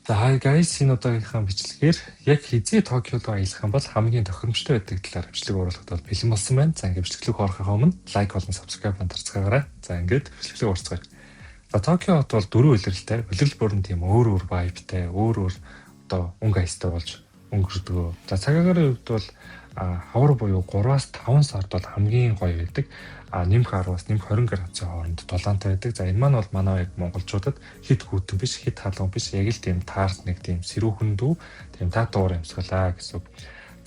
За hi guys, энэ удаагийнхаа бичлэгээр яг хизээ Токиод аялах юм бол хамгийн тохиромжтой байдаг талаар бичлэг оруулахад бол бэлэн болсон байна. За ингээд бичлэглэг орохын өмнө лайк болон subscribe бантарцгаагаарай. За ингээд бичлэглэг орцгоё. За Токио хот бол дөрвөн улиралтай, улирал бүрэн тийм өөр vibeтай, өөр одоо өнгө аястай болж өнгөрдөг. За цагаагаар хувьд бол хавар буюу 3-5 сард бол хамгийн гоё байдаг. Нэмэх 10-аас нэмэх 20 градусын хооронд дулаантай байдаг. За энэ маань бол манай яг монголчуудад хит хүүтэн биш, хит халуун биш, яг л тийм таарт нэг тийм сэрүүхэн дүү, тийм таатуур амьсгалаа гэсэн.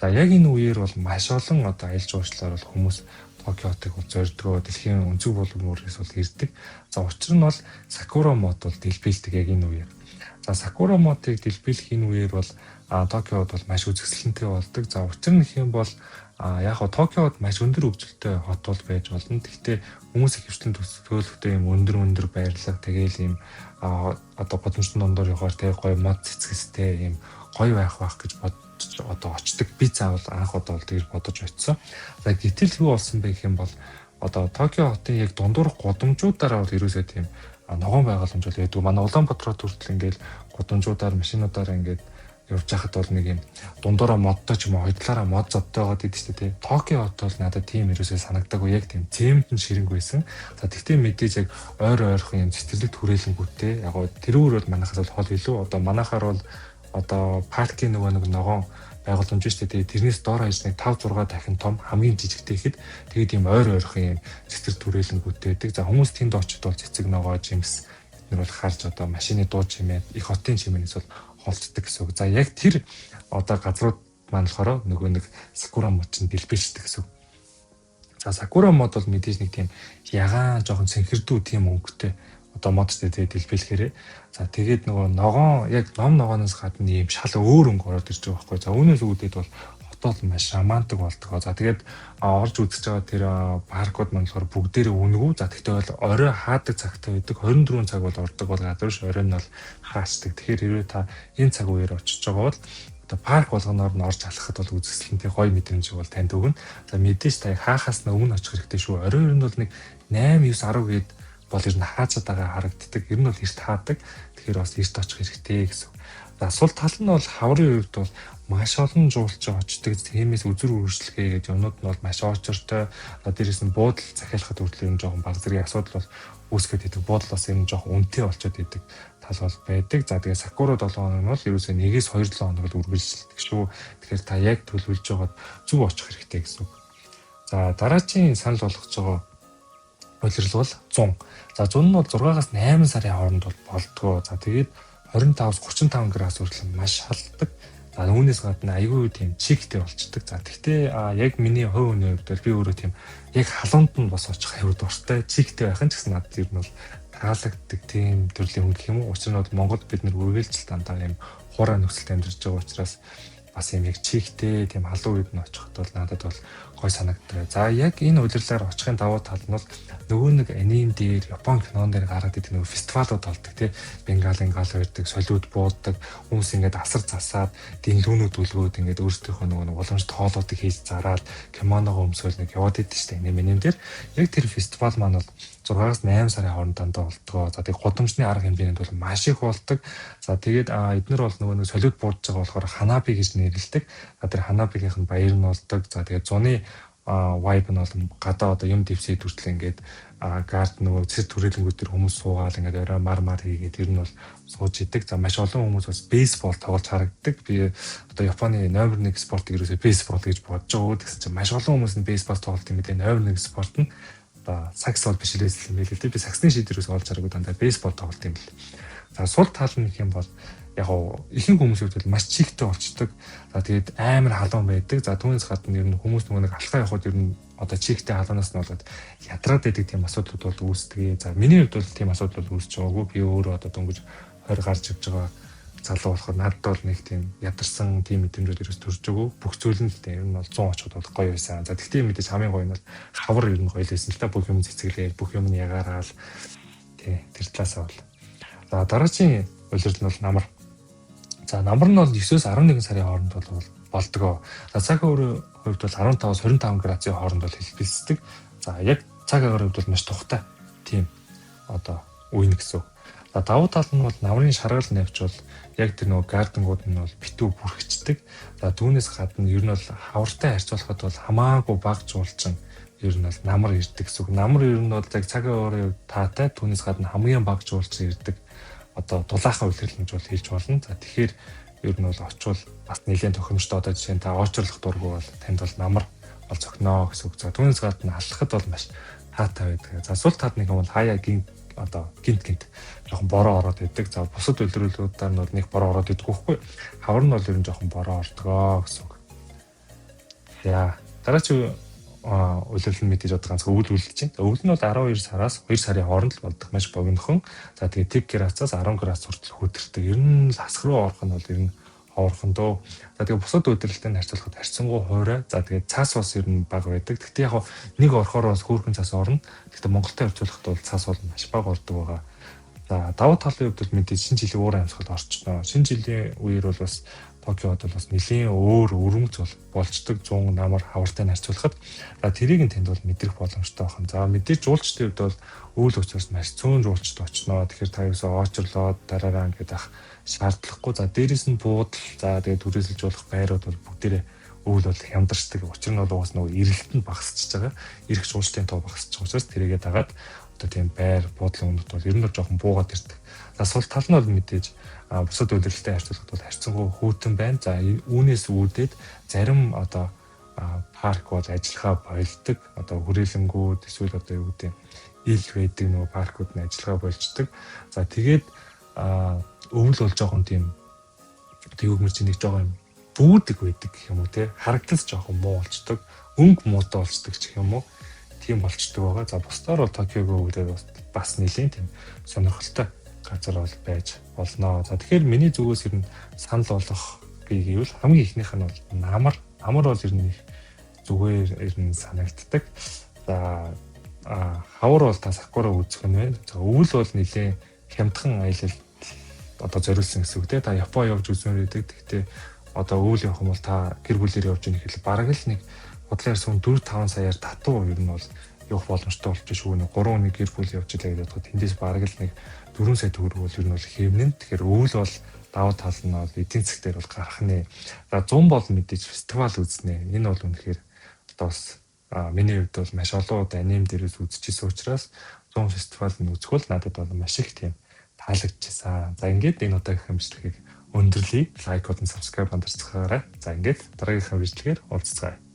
За яг энэ үеэр бол маш олон одоо аялал жуулчлалаар бол хүмүүс Токиотыг бол зордгоо дэлхийн өнцөг булгамурээс бол ирдэг. За учир нь бол Сакура мод бол дэлбэлдэг яг энэ үеэр. За Сакура модыг дэлбэлэх энэ үеэр бол Токиод бол маш үзэсгэлэнтэй болдог. За учир нь хэм бол яг хоо Токиод маш өндөр хөгжилтэй хот бол байж болно. Гэхдээ хүмүүсийн хөвчлэн төлөвлөлттэй юм өндөр байрлал тэгээл юм одоо годомжтон дондор явахаар тэг гоё мод цэцгэстэй юм гоё байх гэж бодож одоо очдөг. Би заавал анх удаа бол тэгж бодож очсон. За гэтэл юу болсон бэ гэх юм бол одоо Токио хотын яг дундуур годомжуудаараа бол ерөөсөө тийм ногоон байгууламж бол ядуу. Манай Улаанбаатар хүртэл ингээл годомжуудаар машинуудаараа ингээд явж байхад бол нэг юм дундуураа модтой ч юм уу хоёулаараа мод зодтойгоод идэв шүү дээ. Токио хот бол надад тийм ерөөсөө санагдаагүй, яг тийм цемент нь ширэнг байсан. За тэгтээ мэдээж яг ойрхон юм цэцэрлэгт хүрээлэнгүүтээ яг тэрүүр бол манайхаас бол хол илүү. Одоо манайхаар бол одоо паркийн нөгөө нэг ногоон байгууламж шүү дээ. Тэрнээс доор хаяж нэг 5-6 дахин том хамгийн жижигтэй ихэд тэгээд тийм ойрхон юм цэцэрлэгт хүрээлэнгүүтээ байдаг. За хүмүүс тэнд очиж бол цэцэг ногоо жимс бид нар бол харж одоо машины дуу чимээ их хотын чимээнээс бол холцдог гэсэн үг. За яг тэр одоо газрууд маань болохоор нөгөө нэг Сакура мод чинь дэлбэлждэг гэсэн үг. За Сакура мод бол мэдээж нэг тийм ягаан жоохон цэнхэрдүү тийм өнгөтэй одоо модтой дэлбэлэхээрээ. За тэгээд нөгөө ногоон яг ном ногооноос гадна ийм шал өөр өнгө ороод ирж байгаа байхгүй. За үүнээс үүдээд бол хотод маш романтик болдог. За тэгээд орж үзэж байгаа тэр паркууд маань болохоор бүгдээрээ үнгүү. За тэгтээ бол орой хаадаг цагтай байдаг. 24 цаг бол ордог бол гадуур ш орой нь бол хаачдаг. Тэгэхээр хэрвээ та энэ цаг үеэр очиж байгаа бол одоо парк болгоноор нь орж алхахад бол үзэсгэлэнтэй гоё мэдрэмж бол танд өгнө. За мэдээж та хаахаас нь өмнө очих хэрэгтэй шүү. Орой ер нь бол нэг 8, 9, 10 гээд бол ер нь хаачаад байгаа харагддаг. Ер нь бол эрт хаадаг. Тэгэхээр бас эрт очих хэрэгтэй гэсэн. За сул тал нь бол хаврын хувьд бол маш олон жуулчин очдог. Тиймээс үзүр үржилгээ гэдэг юмнууд нь бол маш очиртой. Дээрээс нь буудал захиалахад хүртэл юм жоохон баг зэрэг асуудал бол үүсгээд идэг. Буудал бас юм жоохон үнэтэй болчиход идэг тал бол байдаг. За тэгээ Сакура 7 хоног нь бол ерөөсөө 1-2-7 хоног л үргэлжилдэг шүү. Тэгэхээр та яг төлөвлөж байгаад зөв очих хэрэгтэй гэсэн үг. За дараагийн санал болгож байгаа улирал бол 100. За 100 нь бол 6-аас 8 сарын хооронд бол болдгоо. За тэгээд 25-35 градус хүртэл маш халддаг. За үүнээс гадна айгүй тийм чигтэй болчдөг. За тэгтээ яг миний хувь хүний хувьд би өөрөө тийм яг халуунд нь бас очих аюул дуртай. Чигтэй байх нь ч гэсэн надад ер нь бол таалагддаг тийм төрлийн хүн гэх юм уу. Учир нь бол Монголд бид нэр үргэлжлэл дандаа юм хуурай нөхцөлд амьдарч байгаа учраас бас юм яг чигтэй тийм халуун үед нь очиход бол надад бол гой санагддаг. За яг энэ улирлаар очихын давуу тал нь бол нөгөө нэг аним дээр Япон кинон дээр гараад идэг нөгөө фестивалууд болдог тий. Бенгалын гал байдаг, солиуд бууддаг, хүмүүс ингээд асар засаад, дэнлүүнүүд үлгөөд ингээд өөрсдийнхөө нөгөө уламж тоолуудыг хийж зараад кимоногоо өмсөөл нэг яваад идэв штэ. Аним дээр яг тэр фестивал маань бол 6-аас 8 сарын хооронд дандаа болдгоо. За тэгээд годомжны арга хэмжээнд бол маш их болдог. За тэгээд эднэр бол нөгөө нэг солиуд буудж байгаа болохоор ханаби гэж нэрлэдэг. За тэр ханабигийнх нь баяр нь болдог. За тэгээд зуны vibe нь бол гадаа одоо юм дэвсээ хүртэл ингээд гард нөгөө цэс төрөлнгүүд төр хүмүүс суугаал ингээд орой мар хийгээд ер нь бол сууж идэг. За маш олон хүмүүс бас бейсбол тоглож харагддаг. Би одоо Японы номер 1 спортыг ерөөсөө бейсбол гэж бодож байгаа. Тэгсэн чинь маш олон хүмүүс нь бейсбол тоглолт юм билээ. Номер 1 спорт нь сакс бол биш лээс юм билээ. Би саксны шийдвэрээс олж хараагүй дандаа бейсбол тоглолт юм билээ. За сул тал нь гэх юм бол яг ихэнх хүмүүсийн хувьд маш чигтэй болчдөг. За тэгээд амар халуун байдаг. За түүнээс гадна ер нь хүмүүс нөгөө нэг алхаа явахад ер нь одоо чигтэй халуунаас нь болоод ядраад байдаг тийм асуудлууд бол үүсдэг. За миний хувьд бол тийм асуудал бол үүсэж байгаагүй. Би өөрөө одоо дөнгөж 20 гарч ивж байгаа залуу болохоор надад бол нэг тийм ядарсан тийм мэдрэмжүүд ерөөс төрж өгөө. Бүх зүйл нь тийм ер нь бол 100 очиход бол гоё байсан. За тэгтээ мэдээж хамгийн гоё нь бол хавар ер нь гоё лээсэн л та бүх юм цэцгэлээ, бүх юм нь ягаараал тий тэр талаасаа бол. За дараагийн улирал нь бол намар. За намар нь бол 9-11 сарын хооронд бол болдгоо. За цаг өөрөөр хувьд бол 15-аас 25 градусын хооронд бол хэлбэлцдэг. За яг цаг агаар хувьд бол маш тухтай тийм одоо үе гэсэн. За давуу тал нь бол намрын шаргал навч бол яг тэр нөгөө гардингууд нь бол битүү бүрхэгчдэг. За түүнээс гадна ер нь бол хавартай харьцуулахад бол хамаагүй бага жуулчин ер нь бол намар ирдэг гэсэн үг. Намар ер нь бол яг цагийн уурын таатай түүнээс гадна хамгийн бага жуулчин ирдэг. Одоо дулаахан үлгэрлэмж бол хийж болно. За тэгэхээр ер нь бол очвол бас нэлээд тохиромжтой одоо жишээ нь та очрлох дургу бол танд бол намар бол цогноо гэсэн үг. За түүнээс гадна алхахад бол маш таатай байдаг. За сул таад нэг юм бол хаяа гинт жоохон бороо ороод идэг. За бусад үйлрүүлгүүдээр нь бол нэг бороо ороод идэг үхгүй. Хавар нь бол ер нь жоохон бороо ордгоо гэсэн үг. Яа. Дараач үйлрэл нь мэдээж одоо ганц өвөл үлдэж байна. Өвөл нь бол 12 сараас 2 сарын хооронд л болдог маш богинохон. За тэгээ 10 градусаас 10 градус хүртэл хөдөртэй. Ер нь хасах руу орох нь бол ер нь хоорхон дөө. За тэгээ бусад үйлрэлтэй харьцуулахад харьцангуй хуурай. За тэгээ цаас бас ер нь бага байдаг. Гэхдээ яг нэг орохоор бас хөөрхөн цаас орно. Гэхдээ Монголтой харьцуулахад бол цаас бол маш бага ордог байгаа. За давуу талын хувьд бол мэдээж шинэ жилийн уур амьсгал орчноо. Шинэ жилийн үеэр бол бас Токиод бол бас нэлийн өөр өрөмц болцдог 100 намар хавартай харьцуулахад. За тэрийг нь танд бол мэдрэх боломжтой байна. За мэдээж жуулчдын хувьд бол үйл учраас маш цөөн жуулчд очноо. Тэгэхээр та юусоо очрлоод дараараа ингээд ах шаардлахгүй. За дээрэс нь буудал, за тэгээд түрээсэлжүүлэх байрууд бол бүгдээрээ үйл бол хямдарчдаг. Учир нь бол уус нөгөө эрэлт нь багасчихж байгаа. Ирэх жуулчдын тоо багасчих учраас тэрийгээ дагаад одоо тийм байр буудлын үнэт бол ер нь жоохон буугаад ирдэг. За сул тал нь бол мэдээж бусад үйлрэлтэй харьцуулахад бол харьцангуй хүйтэн байна. За үүнээс үүдээд зарим одоо парк бол ажиллагаа болдог. Одоо хүрээлэнгүүд эсвэл одоо юу гэдэг ил байдаг нөгөө паркууд нь ажиллагаа болждаг. За тэгээд өвөл бол жоохон тийм тэгвмэр чинь нэг жоохон бүүдэг байдаг гэх юм уу те. Харагдаж жоохон муу болчдөг. Өнгө муутай болчдөг гэх юм уу. Тийм болчдөг байгаа. За бусдаар бол Токиог өвлөө бас нэлийн тийм сонирхолтой газар бол байж болно. За тэгэхээр миний зүгээс ер нь санал болгох гэвэл хамгийн ихнийх нь бол намар бол ер нь зүгээр ер нь санагддаг. За хавар бол та сакура үзэх нь байна. За өвөл бол нэлийн хямдхан аялал одоо зориулсан гэсэн үг те. Та Япон явж үзмээр байдаг. Гэхдээ одоо өвөл явах юм бол та гэр бүлээр явж ийнэх хэл бараг л нэг бодлоор сүн 4-5 саяар татуу ер нь бол явах боломжтой болж шүү. Нэг 3 өдрийн гэр бүл явж илээ гэдэг бодоход тэндээс бараг л нэг 4 сая төгрөг бол ер нь бол хэмнэн. Тэгэхээр өвөл бол давуу тал нь бол эдийн засгаар бол гарах нэ. За 100 бол мэдээж фестивал үзнэ. Энэ бол үнэхээр одоо бас миний хувьд бол маш олон удаа аним дээрээс үзчихсэн учраас 100 фестивал нь үзэх бол надад бол маш их тийм таалагдчихсан. За ингээд энэ удаагийн хэмжлэгийг өндөрлөе. Лайк болон subscribe хандацгаарай. За ингээд дараагийнхаа бичлэгээр уулзцгаая.